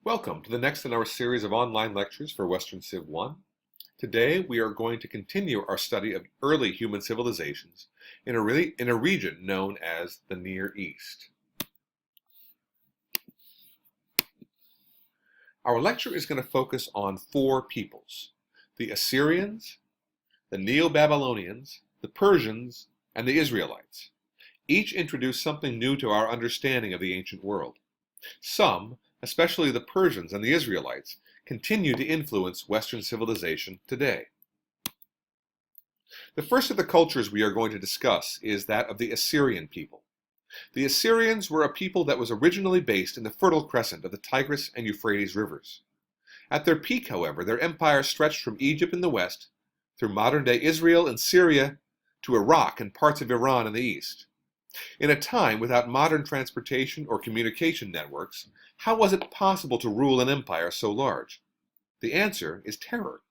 Welcome to the next in our series of online lectures for Western Civ 1. Today we are going to continue our study of early human civilizations in a region known as the Near East. Our lecture is going to focus on four peoples: the Assyrians, the Neo-Babylonians, the Persians, and the Israelites. Each introduced something new to our understanding of the ancient world. Some, especially the Persians and the Israelites, continue to influence Western civilization today. The first of the cultures we are going to discuss is that of the Assyrian people. The Assyrians were a people that was originally based in the Fertile Crescent of the Tigris and Euphrates rivers. At their peak, however, their empire stretched from Egypt in the west, through modern-day Israel and Syria, to Iraq and parts of Iran in the east. In a time without modern transportation or communication networks, how was it possible to rule an empire so large? The answer is terror.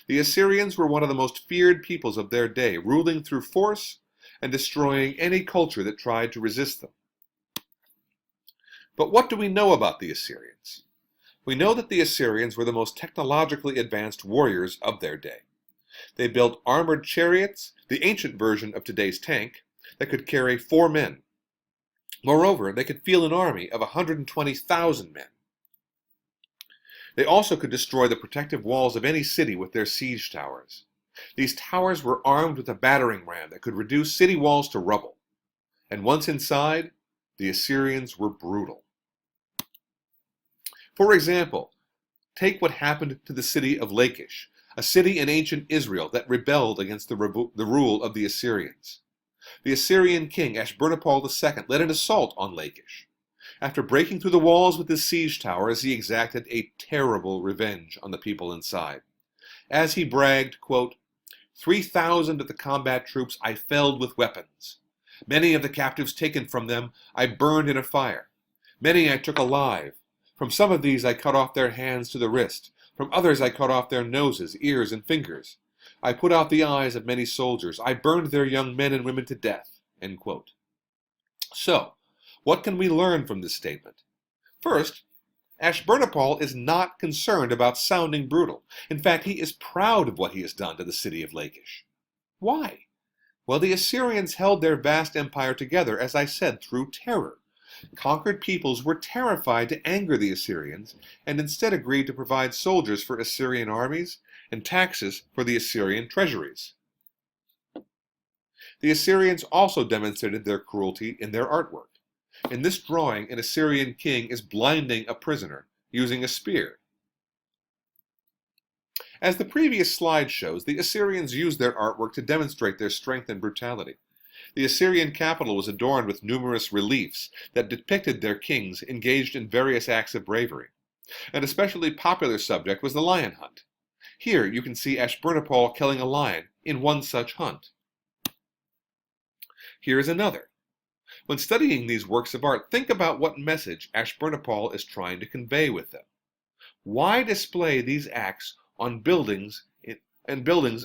The Assyrians were one of the most feared peoples of their day, ruling through force and destroying any culture that tried to resist them. But what do we know about the Assyrians? We know that the Assyrians were the most technologically advanced warriors of their day. They built armored chariots, the ancient version of today's tank, that could carry 4 men. Moreover, they could field an army of 120,000 men. They also could destroy the protective walls of any city with their siege towers. These towers were armed with a battering ram that could reduce city walls to rubble. And once inside, the Assyrians were brutal. For example, take what happened to the city of Lachish, a city in ancient Israel that rebelled against the rule of the Assyrians. The Assyrian king Ashurnapal II led an assault on Lachish. After breaking through the walls with his siege towers, he exacted a terrible revenge on the people inside. As he bragged, quote, 3,000 of the combat troops I felled with weapons. Many of the captives taken from them I burned in a fire. Many I took alive. From some of these I cut off their hands to the wrist. From others I cut off their noses, ears, and fingers. I put out the eyes of many soldiers. I burned their young men and women to death. End quote. So, what can we learn from this statement? First, Ashurnapal is not concerned about sounding brutal. In fact, he is proud of what he has done to the city of Lachish. Why? Well, the Assyrians held their vast empire together, as I said, through terror. Conquered peoples were terrified to anger the Assyrians, and instead agreed to provide soldiers for Assyrian armies and taxes for the Assyrian treasuries. The Assyrians also demonstrated their cruelty in their artwork. In this drawing, an Assyrian king is blinding a prisoner using a spear. As the previous slide shows, the Assyrians used their artwork to demonstrate their strength and brutality. The Assyrian capital was adorned with numerous reliefs that depicted their kings engaged in various acts of bravery. An especially popular subject was the lion hunt. Here you can see Ashurnapal killing a lion in one such hunt. Here is another. When studying these works of art, think about what message Ashurnapal is trying to convey with them. Why display these acts on buildings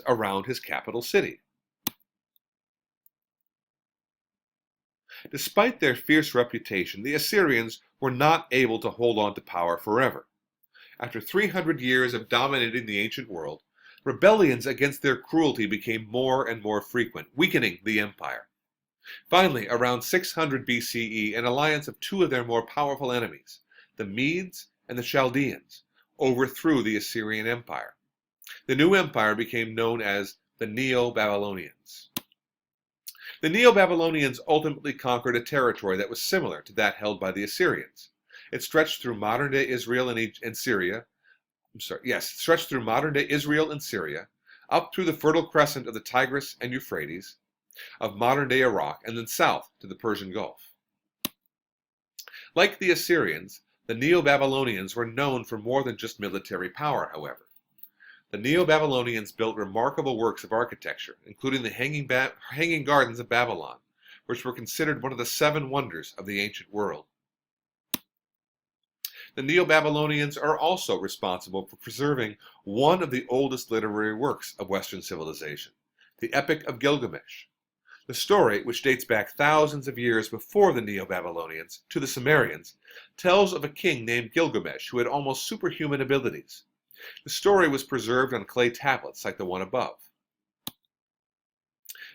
around his capital city? Despite their fierce reputation, the Assyrians were not able to hold on to power forever. After 300 years of dominating the ancient world, rebellions against their cruelty became more and more frequent, weakening the empire. Finally, around 600 BCE, an alliance of two of their more powerful enemies, the Medes and the Chaldeans, overthrew the Assyrian Empire. The new empire became known as the Neo-Babylonians. The Neo-Babylonians ultimately conquered a territory that was similar to that held by the Assyrians. It stretched through modern-day Israel and Syria. Stretched through modern-day Israel and Syria, up through the Fertile Crescent of the Tigris and Euphrates, of modern-day Iraq, and then south to the Persian Gulf. Like the Assyrians, the Neo-Babylonians were known for more than just military power, however. The Neo-Babylonians built remarkable works of architecture, including the Hanging Gardens of Babylon, which were considered one of the 7 wonders of the ancient world. The Neo-Babylonians are also responsible for preserving one of the oldest literary works of Western civilization, the Epic of Gilgamesh. The story, which dates back thousands of years before the Neo-Babylonians to the Sumerians, tells of a king named Gilgamesh who had almost superhuman abilities. The story was preserved on clay tablets like the one above.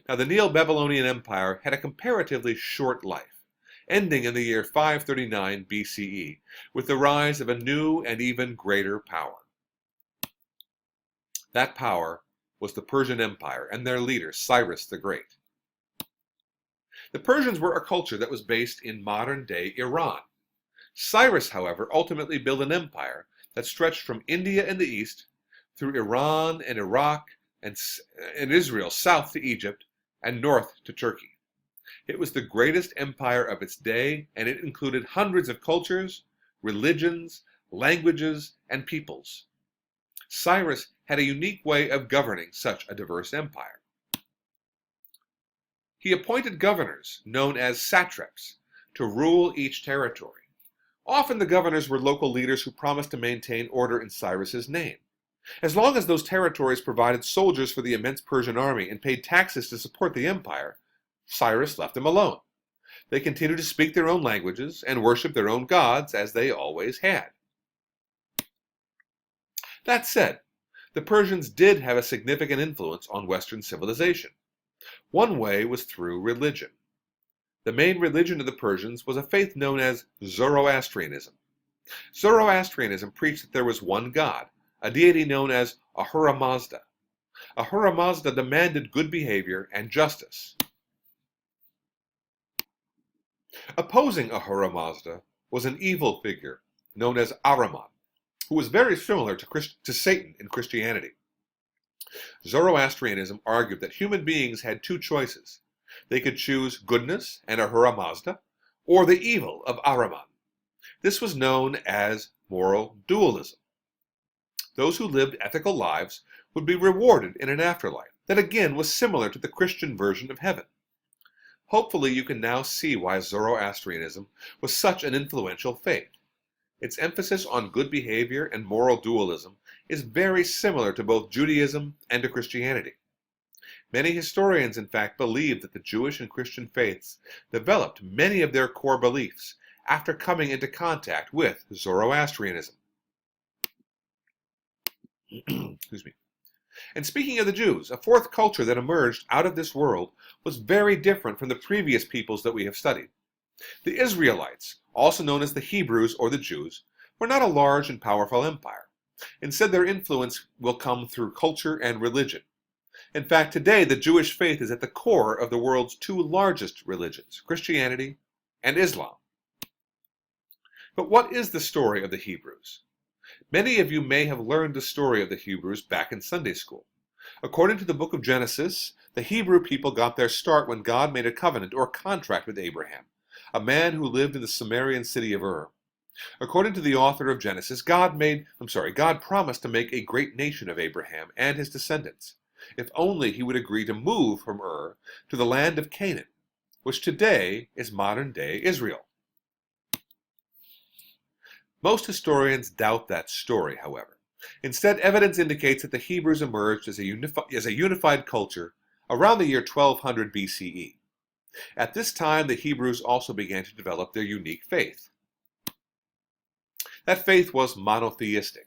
Now, the Neo-Babylonian Empire had a comparatively short life, ending in the year 539 BCE, with the rise of a new and even greater power. That power was the Persian Empire and their leader, Cyrus the Great. The Persians were a culture that was based in modern-day Iran. Cyrus, however, ultimately built an empire that stretched from India in the east, through Iran and Iraq and Israel south to Egypt, and north to Turkey. It was the greatest empire of its day, and it included hundreds of cultures, religions, languages, and peoples. Cyrus had a unique way of governing such a diverse empire. He appointed governors, known as satraps, to rule each territory. Often the governors were local leaders who promised to maintain order in Cyrus's name. As long as those territories provided soldiers for the immense Persian army and paid taxes to support the empire, Cyrus left them alone. They continued to speak their own languages and worship their own gods, as they always had. That said, the Persians did have a significant influence on Western civilization. One way was through religion. The main religion of the Persians was a faith known as Zoroastrianism. Zoroastrianism preached that there was one God, a deity known as Ahura Mazda. Ahura Mazda demanded good behavior and justice. Opposing Ahura Mazda was an evil figure known as Ahriman, who was very similar to Satan in Christianity. Zoroastrianism argued that human beings had two choices. They could choose goodness and Ahura Mazda, or the evil of Ahriman. This was known as moral dualism. Those who lived ethical lives would be rewarded in an afterlife that again was similar to the Christian version of heaven. Hopefully you can now see why Zoroastrianism was such an influential faith. Its emphasis on good behavior and moral dualism is very similar to both Judaism and to Christianity. Many historians, in fact, believe that the Jewish and Christian faiths developed many of their core beliefs after coming into contact with Zoroastrianism. Excuse me. And speaking of the Jews, a fourth culture that emerged out of this world was very different from the previous peoples that we have studied. The Israelites, also known as the Hebrews or the Jews, were not a large and powerful empire. Instead, their influence will come through culture and religion. In fact, today the Jewish faith is at the core of the world's two largest religions, Christianity and Islam. But what is the story of the Hebrews? Many of you may have learned the story of the Hebrews back in Sunday school. According to the book of Genesis, the Hebrew people got their start when God made a covenant or contract with Abraham, a man who lived in the Sumerian city of Ur. According to the author of Genesis, God promised to make a great nation of Abraham and his descendants, if only he would agree to move from Ur to the land of Canaan, which today is modern-day Israel. Most historians doubt that story, however. Instead, evidence indicates that the Hebrews emerged as a unified culture around the year 1200 BCE. At this time, the Hebrews also began to develop their unique faith. That faith was monotheistic.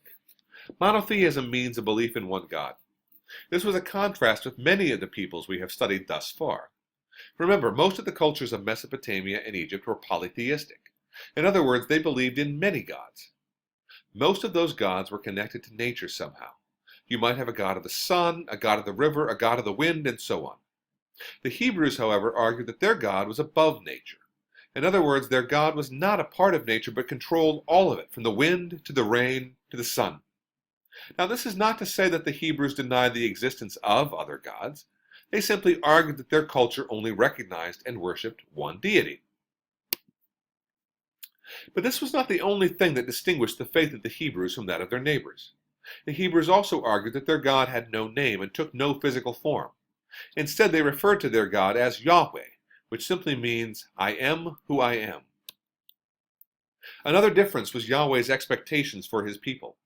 Monotheism means a belief in one God. This was a contrast with many of the peoples we have studied thus far. Remember, most of the cultures of Mesopotamia and Egypt were polytheistic. In other words, they believed in many gods. Most of those gods were connected to nature somehow. You might have a god of the sun, a god of the river, a god of the wind, and so on. The Hebrews, however, argued that their God was above nature. In other words, their God was not a part of nature, but controlled all of it, from the wind to the rain to the sun. Now, this is not to say that the Hebrews denied the existence of other gods. They simply argued that their culture only recognized and worshipped one deity. But this was not the only thing that distinguished the faith of the Hebrews from that of their neighbors. The Hebrews also argued that their God had no name and took no physical form. Instead, they referred to their God as Yahweh, which simply means, I am who I am. Another difference was Yahweh's expectations for his people.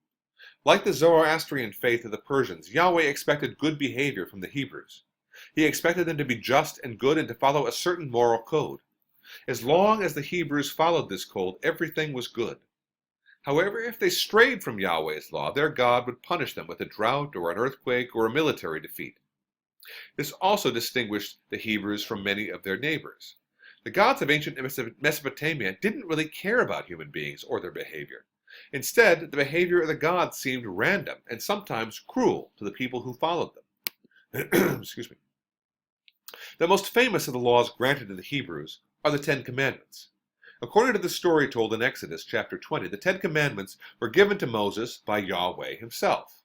Like the Zoroastrian faith of the Persians, Yahweh expected good behavior from the Hebrews. He expected them to be just and good and to follow a certain moral code. As long as the Hebrews followed this code, everything was good. However, if they strayed from Yahweh's law, their God would punish them with a drought or an earthquake or a military defeat. This also distinguished the Hebrews from many of their neighbors. The gods of ancient Mesopotamia didn't really care about human beings or their behavior. Instead, the behavior of the gods seemed random and sometimes cruel to the people who followed them. Excuse me. The most famous of the laws granted to the Hebrews are the Ten Commandments. According to the story told in Exodus chapter 20, the Ten Commandments were given to Moses by Yahweh himself.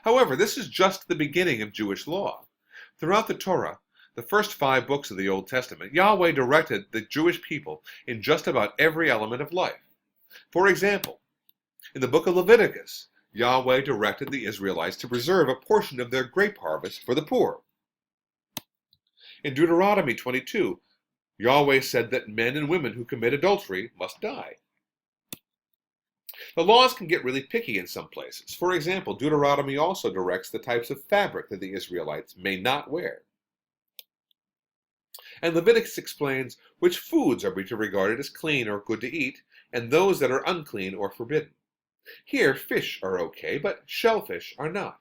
However, this is just the beginning of Jewish law. Throughout the Torah, the first 5 books of the Old Testament, Yahweh directed the Jewish people in just about every element of life. For example, in the book of Leviticus, Yahweh directed the Israelites to preserve a portion of their grape harvest for the poor. In Deuteronomy 22, Yahweh said that men and women who commit adultery must die. The laws can get really picky in some places. For example, Deuteronomy also directs the types of fabric that the Israelites may not wear. And Leviticus explains which foods are to be regarded as clean or good to eat, and those that are unclean or forbidden. Here, fish are okay, but shellfish are not.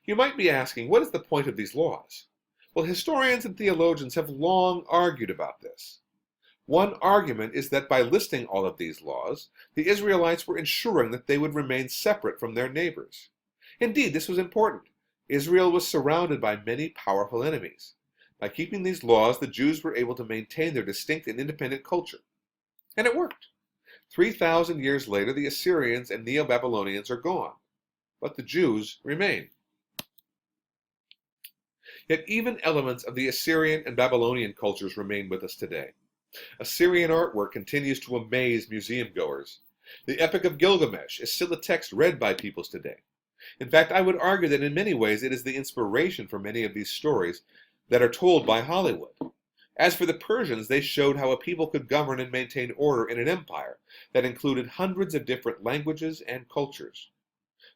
You might be asking, what is the point of these laws? Well, historians and theologians have long argued about this. One argument is that by listing all of these laws, the Israelites were ensuring that they would remain separate from their neighbors. Indeed, this was important. Israel was surrounded by many powerful enemies. By keeping these laws, the Jews were able to maintain their distinct and independent culture. And it worked. 3,000 years later, the Assyrians and Neo-Babylonians are gone, but the Jews remain. Yet even elements of the Assyrian and Babylonian cultures remain with us today. Assyrian artwork continues to amaze museum goers. The Epic of Gilgamesh is still a text read by peoples today. In fact, I would argue that in many ways it is the inspiration for many of these stories that are told by Hollywood. As for the Persians, they showed how a people could govern and maintain order in an empire that included hundreds of different languages and cultures.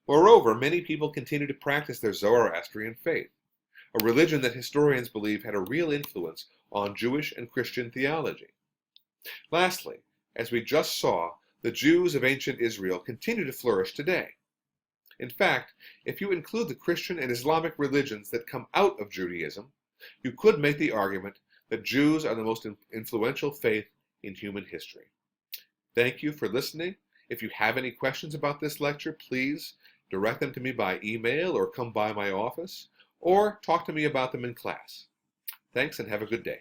Moreover, many people continue to practice their Zoroastrian faith, a religion that historians believe had a real influence on Jewish and Christian theology. Lastly, as we just saw, the Jews of ancient Israel continue to flourish today. In fact, if you include the Christian and Islamic religions that come out of Judaism, you could make the argument that Jews are the most influential faith in human history. Thank you for listening. If you have any questions about this lecture, please direct them to me by email or come by my office, or talk to me about them in class. Thanks and have a good day.